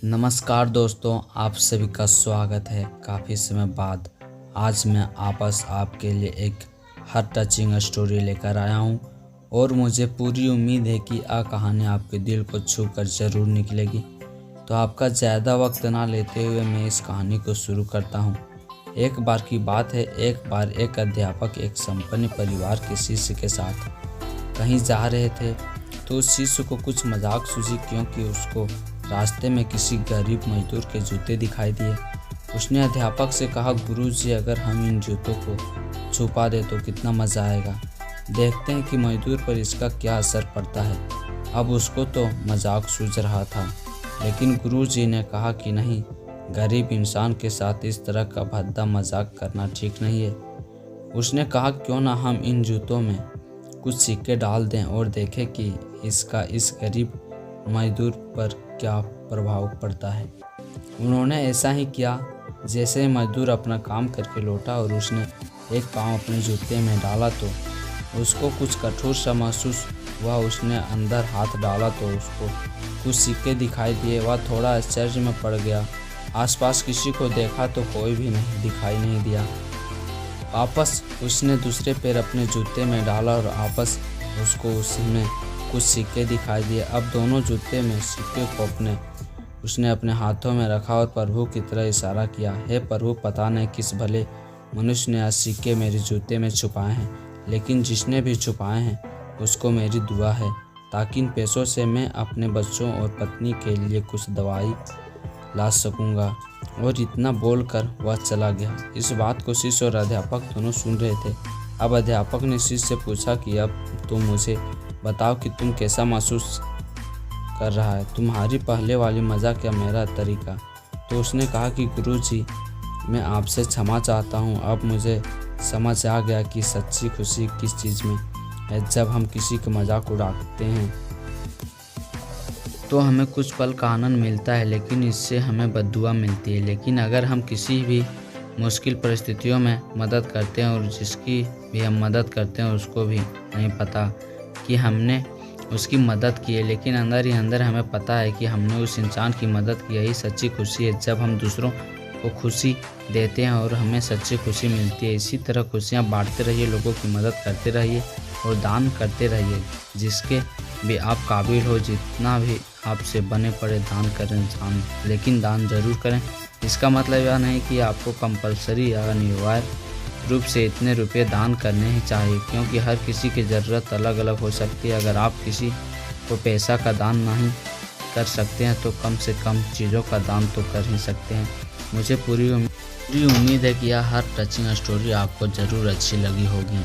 नमस्कार दोस्तों, आप सभी का स्वागत है। काफ़ी समय बाद आज मैं आपके लिए एक हार्ट टचिंग स्टोरी लेकर आया हूं और मुझे पूरी उम्मीद है कि कहानी आपके दिल को छू कर ज़रूर निकलेगी। तो आपका ज़्यादा वक्त ना लेते हुए मैं इस कहानी को शुरू करता हूं। एक बार की बात है, एक बार एक अध्यापक एक संपन्न परिवार के शिष्य के साथ कहीं जा रहे थे। तो उस शिष्य को कुछ मजाक सूझी, क्योंकि उसको रास्ते में किसी गरीब मजदूर के जूते दिखाई दिए। उसने अध्यापक से कहा, गुरुजी, अगर हम इन जूतों को छुपा दे तो कितना मज़ा आएगा। देखते हैं कि मजदूर पर इसका क्या असर पड़ता है। अब उसको तो मजाक सूझ रहा था, लेकिन गुरुजी ने कहा कि नहीं, गरीब इंसान के साथ इस तरह का भद्दा मजाक करना ठीक नहीं है। उसने कहा, क्यों ना हम इन जूतों में कुछ सिक्के डाल दें और देखें कि इसका इस गरीब मजदूर पर क्या प्रभाव पड़ता है। उन्होंने ऐसा ही किया। जैसे मजदूर अपना काम करके लौटा और उसने एक पाँव अपने जूते में डाला तो उसको कुछ कठोर सा महसूस हुआ। उसने अंदर हाथ डाला तो उसको कुछ सिक्के दिखाई दिए। वह थोड़ा आश्चर्य में पड़ गया। आसपास किसी को देखा तो कोई भी दिखाई नहीं दिया। वापस उसने दूसरे पैर अपने जूते में डाला और वापस उसको उसमें कुछ सिक्के दिखाई दिए। अब दोनों जूते में सिक्के को उसने अपने हाथों में रखा और प्रभु की तरह इशारा किया, हे प्रभु, पता नहीं किस भले मनुष्य ने आज सिक्के मेरे जूते में छुपाए हैं, लेकिन जिसने भी छुपाए हैं उसको मेरी दुआ है, ताकि इन पैसों से मैं अपने बच्चों और पत्नी के लिए कुछ दवाई ला सकूंगा। और इतना बोलकर वह चला गया। इस बात को शिष्य और अध्यापक दोनों सुन रहे थे। अब अध्यापक ने शिष्य से पूछा कि अब तुम मुझे बताओ कि तुम कैसा महसूस कर रहा है, तुम्हारी पहले वाली मजाक या मेरा तरीका। तो उसने कहा कि गुरुजी, मैं आपसे क्षमा चाहता हूँ। अब मुझे समझ आ गया कि सच्ची खुशी किस चीज़ में है। जब हम किसी के मजाक उड़ाते हैं तो हमें कुछ पल का आनंद मिलता है, लेकिन इससे हमें बद्दुआ मिलती है। लेकिन अगर हम किसी भी मुश्किल परिस्थितियों में मदद करते हैं और जिसकी भी हम मदद करते हैं उसको भी नहीं पता कि हमने उसकी मदद की है, लेकिन अंदर ही अंदर हमें पता है कि हमने उस इंसान की मदद की। यही सच्ची खुशी है, जब हम दूसरों को खुशी देते हैं और हमें सच्ची खुशी मिलती है। इसी तरह खुशियाँ बांटते रहिए, लोगों की मदद करते रहिए और दान करते रहिए, जिसके भी आप काबिल हो। जितना भी आपसे बने पड़े दान करें, लेकिन दान जरूर करें। इसका मतलब यह नहीं कि आपको कंपलसरी या अनिवार्य रूप से इतने रुपये दान करने ही चाहिए, क्योंकि हर किसी की ज़रूरत अलग अलग हो सकती है। अगर आप किसी को पैसा का दान नहीं कर सकते हैं तो कम से कम चीज़ों का दान तो कर ही सकते हैं। मुझे पूरी उम्मीद है कि यह हार्ट टचिंग स्टोरी आपको ज़रूर अच्छी लगी होगी।